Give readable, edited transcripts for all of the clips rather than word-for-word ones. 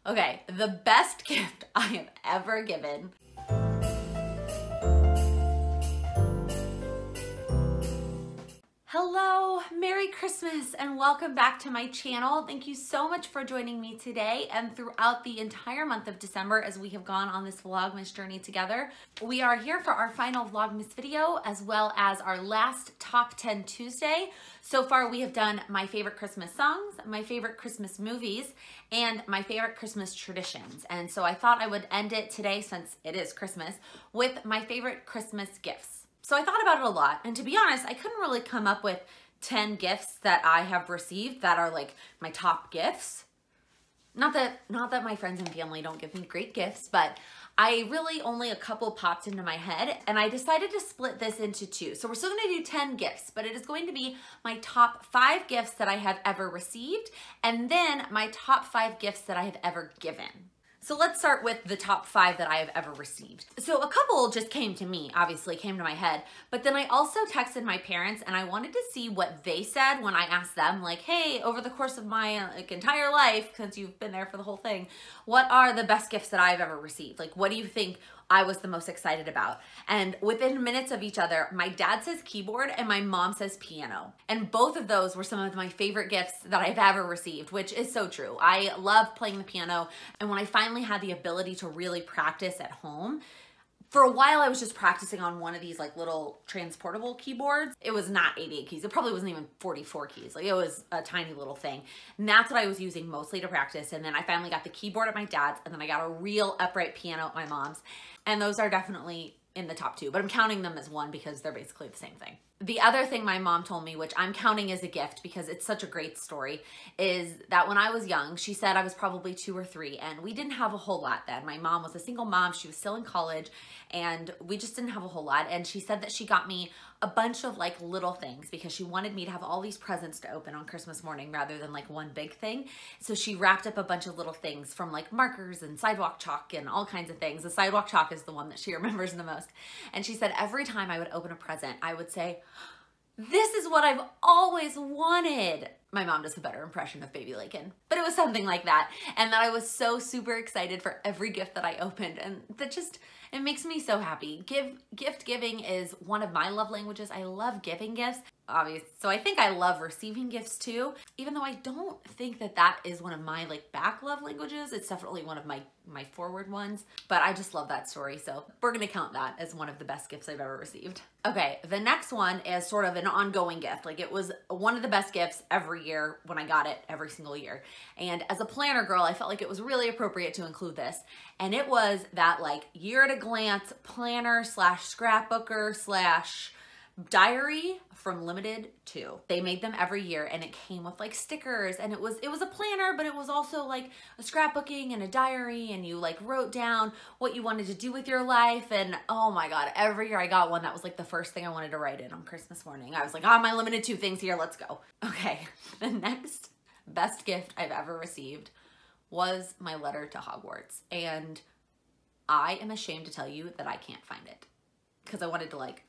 Okay, the best gift I have ever given. Hello, Merry Christmas, and welcome back to my channel. Thank you so much for joining me today and throughout the entire month of December as we have gone on this Vlogmas journey together. We are here for our final Vlogmas video as well as our last Top 10 Tuesday. So far we have done my favorite Christmas songs, my favorite Christmas movies, and my favorite Christmas traditions. And so I thought I would end it today, since it is Christmas, with my favorite Christmas gifts. So I thought about it a lot, and to be honest, I couldn't really come up with 10 gifts that I have received that are like my top gifts. Not that my friends and family don't give me great gifts, but I really only a couple popped into my head, and I decided to split this into two. So we're still gonna do 10 gifts, but it is going to be my top 5 gifts that I have ever received, and then my top 5 gifts that I have ever given. So let's start with the top 5 that I have ever received. So a couple just came to me, obviously came to my head, but then I also texted my parents and I wanted to see what they said when I asked them, like, hey, over the course of my entire life, since you've been there for the whole thing, what are the best gifts that I've ever received? Like, what do you think I was the most excited about? And within minutes of each other, my dad says keyboard and my mom says piano. And both of those were some of my favorite gifts that I've ever received, which is so true. I love playing the piano, and when I finally had the ability to really practice at home, for a while I was just practicing on one of these like little transportable keyboards. It was not 88 keys. It probably wasn't even 44 keys. Like, it was a tiny little thing. And that's what I was using mostly to practice. And then I finally got the keyboard at my dad's, and then I got a real upright piano at my mom's. And those are definitely in the top 2, but I'm counting them as one because they're basically the same thing. The other thing my mom told me, which I'm counting as a gift because it's such a great story, is that when I was young, she said I was probably 2 or 3, and we didn't have a whole lot then. My mom was a single mom. She was still in college, and we just didn't have a whole lot. And she said that she got me a bunch of like little things because she wanted me to have all these presents to open on Christmas morning rather than like one big thing. So she wrapped up a bunch of little things, from like markers and sidewalk chalk and all kinds of things. The sidewalk chalk is the one that she remembers the most. And she said every time I would open a present, I would say, this is what I've always wanted. My mom does a better impression of baby Laken, but it was something like that. And that I was so super excited for every gift that I opened. And that just, it makes me so happy. Gift giving is one of my love languages. I love giving gifts, obviously. So I think I love receiving gifts too, even though I don't think that that is one of my like back love languages. It's definitely one of my forward ones, but I just love that story. So we're gonna count that as one of the best gifts I've ever received. Okay, the next one is sort of an ongoing gift. Like, it was one of the best gifts every year when I got it, every single year. And as a planner girl, I felt like it was really appropriate to include this. And it was that like year at a glance planner slash scrapbooker slash diary from Limited 2. They made them every year, and it came with like stickers, and it was a planner, but it was also like a scrapbooking and a diary, and you like wrote down what you wanted to do with your life. And oh my God, every year I got one that was like the first thing I wanted to write in on Christmas morning. I was like, oh, my Limited 2 things here, let's go. Okay, the next best gift I've ever received was my letter to Hogwarts. And I am ashamed to tell you that I can't find it because I wanted to like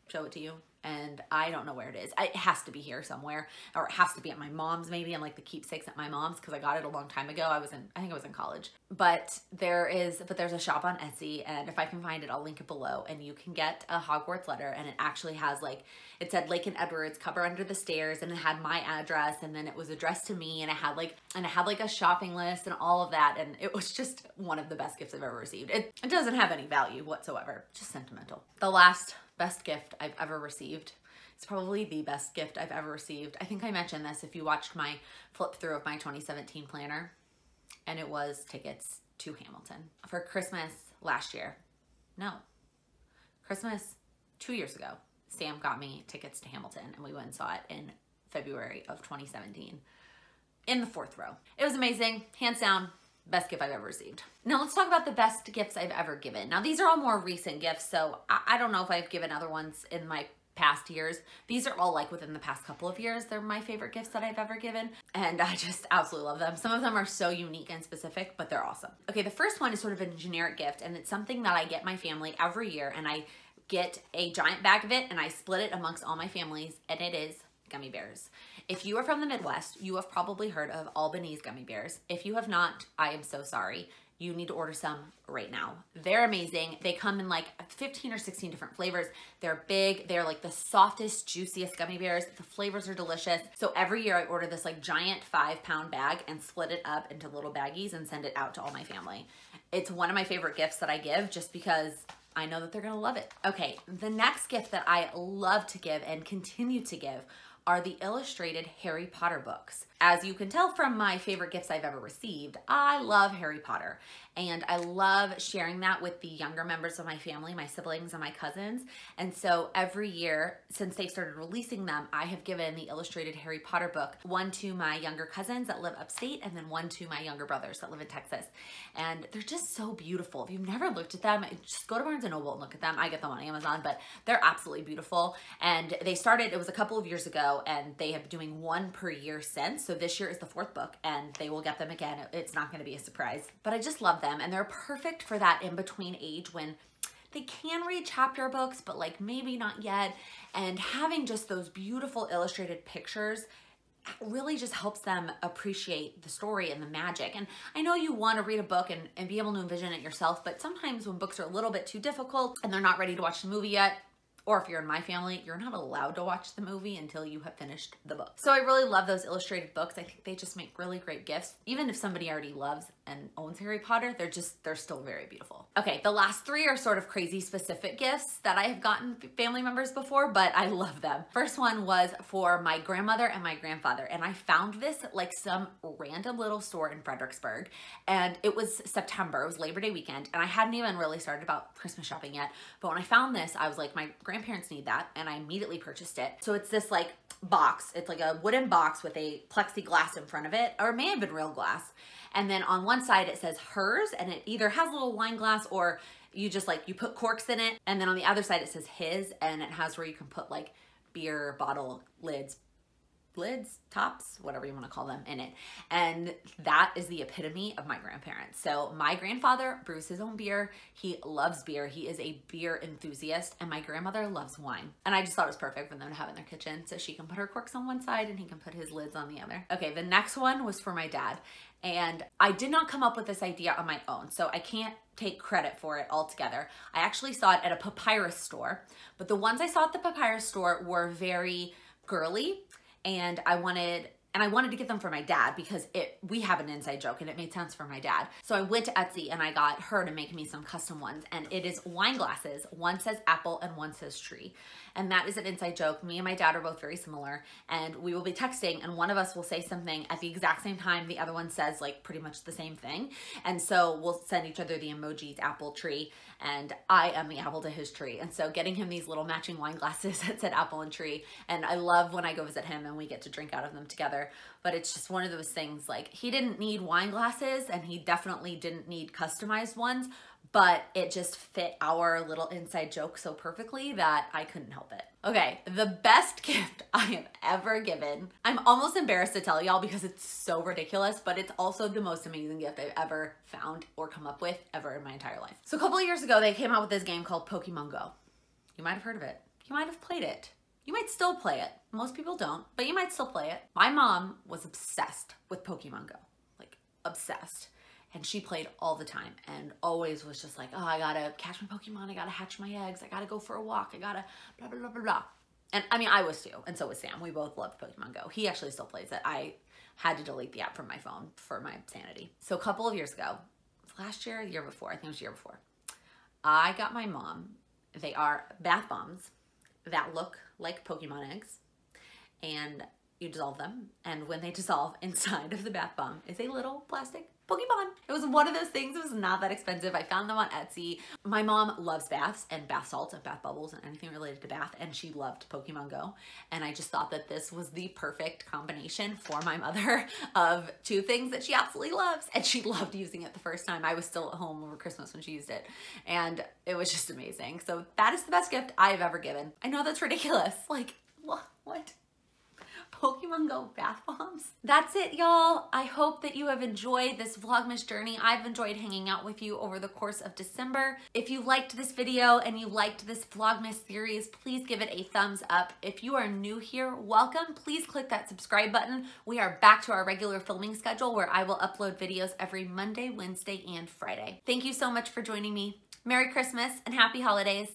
show it to you, and I don't know where it is. It has to be here somewhere, or it has to be at my mom's maybe, and like the keepsakes at my mom's, because I got it a long time ago. I think I was in college. But there's a shop on Etsy, and if I can find it, I'll link it below, and you can get a Hogwarts letter, and it actually has like, it said Laken Edwards, cover under the stairs, and it had my address, and then it was addressed to me, and it had like a shopping list and all of that, and it was just one of the best gifts I've ever received. It doesn't have any value whatsoever, just sentimental. The last best gift I've ever received. It's probably the best gift I've ever received. I think I mentioned this if you watched my flip through of my 2017 planner, and it was tickets to Hamilton. For Christmas last year, no, Christmas 2 years ago, Sam got me tickets to Hamilton, and we went and saw it in February of 2017 in the 4th row. It was amazing, hands down. Best gift I've ever received. Now let's talk about the best gifts I've ever given. Now these are all more recent gifts, so I don't know if I've given other ones in my past years. These are all like within the past couple of years. They're my favorite gifts that I've ever given, and I just absolutely love them. Some of them are so unique and specific, but they're awesome. Okay, the first one is sort of a generic gift, and it's something that I get my family every year, and I get a giant bag of it, and I split it amongst all my families, and it is gummy bears. If you are from the Midwest, you have probably heard of Albanese gummy bears. If you have not, I am so sorry. You need to order some right now. They're amazing. They come in like 15 or 16 different flavors. They're big. They're like the softest, juiciest gummy bears. The flavors are delicious. So every year I order this like giant 5-pound bag and split it up into little baggies and send it out to all my family. It's one of my favorite gifts that I give just because I know that they're gonna love it. Okay, the next gift that I love to give and continue to give are the illustrated Harry Potter books. As you can tell from my favorite gifts I've ever received, I love Harry Potter. And I love sharing that with the younger members of my family, my siblings and my cousins. And so every year, since they started releasing them, I have given the illustrated Harry Potter book, one to my younger cousins that live upstate, and then one to my younger brothers that live in Texas. And they're just so beautiful. If you've never looked at them, just go to Barnes & Noble and look at them. I get them on Amazon, but they're absolutely beautiful. And they started, it was a couple of years ago, and they have been doing one per year since. So this year is the 4th book, and they will get them again. It's not gonna be a surprise, but I just love them. And they're perfect for that in-between age when they can read chapter books, but like maybe not yet. And having just those beautiful illustrated pictures really just helps them appreciate the story and the magic. And I know you want to read a book and be able to envision it yourself, but sometimes when books are a little bit too difficult and they're not ready to watch the movie yet, or if you're in my family, you're not allowed to watch the movie until you have finished the book. So I really love those illustrated books. I think they just make really great gifts. Even if somebody already loves and owns Harry Potter, they're still very beautiful. Okay, the last 3 are sort of crazy specific gifts that I have gotten family members before, but I love them. First one was for my grandmother and my grandfather, and I found this at like some random little store in Fredericksburg, and it was September, it was Labor Day weekend, and I hadn't even really started about Christmas shopping yet, but when I found this, I was like, my grandparents need that, and I immediately purchased it. So it's this like box, it's like a wooden box with a plexiglass in front of it, or it may have been real glass. And then on one side it says hers, and it either has a little wine glass or you just like, you put corks in it. And then on the other side it says his, and it has where you can put like beer bottle lids, tops, whatever you want to call them, in it. And that is the epitome of my grandparents. So my grandfather brews his own beer. He loves beer. He is a beer enthusiast, and my grandmother loves wine. And I just thought it was perfect for them to have in their kitchen, so she can put her corks on one side and he can put his lids on the other. Okay, the next one was for my dad. And I did not come up with this idea on my own, so I can't take credit for it altogether. I actually saw it at a papyrus store, but the ones I saw at the papyrus store were very girly, and I wanted to get them for my dad because we have an inside joke and it made sense for my dad. So I went to Etsy and I got her to make me some custom ones, and it is wine glasses. One says apple and one says tree. And that is an inside joke. Me and my dad are both very similar, and we will be texting and one of us will say something at the exact same time the other one says like pretty much the same thing. And so we'll send each other the emojis apple, tree, and I am the apple to his tree. And so getting him these little matching wine glasses that said apple and tree, and I love when I go visit him and we get to drink out of them together. But it's just one of those things, like he didn't need wine glasses and he definitely didn't need customized ones, but it just fit our little inside joke so perfectly that I couldn't help it. Okay, the best gift I have ever given. I'm almost embarrassed to tell y'all because it's so ridiculous, but it's also the most amazing gift I've ever found or come up with ever in my entire life. So a couple of years ago, they came out with this game called Pokemon Go. You might have heard of it. You might have played it. You might still play it. Most people don't, but you might still play it. My mom was obsessed with Pokemon Go, like obsessed. And she played all the time and always was just like, oh, I gotta catch my Pokemon, I gotta hatch my eggs, I gotta go for a walk, I gotta blah, blah, blah, blah, blah. And I mean, I was too, and so was Sam. We both loved Pokemon Go. He actually still plays it. I had to delete the app from my phone for my sanity. So a couple of years ago, last year, the year before, I think it was the year before, I got my mom, they are bath bombs that look like Pokemon eggs, and you dissolve them, and when they dissolve, inside of the bath bomb is a little plastic Pokemon. It was one of those things. It was not that expensive. I found them on Etsy. My mom loves baths and bath salts and bath bubbles and anything related to bath, and she loved Pokemon Go. And I just thought that this was the perfect combination for my mother of two things that she absolutely loves. And she loved using it the first time. I was still at home over Christmas when she used it, and it was just amazing. So that is the best gift I have ever given. I know that's ridiculous. Like, what? Pokemon Go bath bombs. That's it, y'all. I hope that you have enjoyed this Vlogmas journey. I've enjoyed hanging out with you over the course of December. If you liked this video and you liked this Vlogmas series, please give it a thumbs up. If you are new here, welcome. Please click that subscribe button. We are back to our regular filming schedule where I will upload videos every Monday, Wednesday, and Friday. Thank you so much for joining me. Merry Christmas and happy holidays.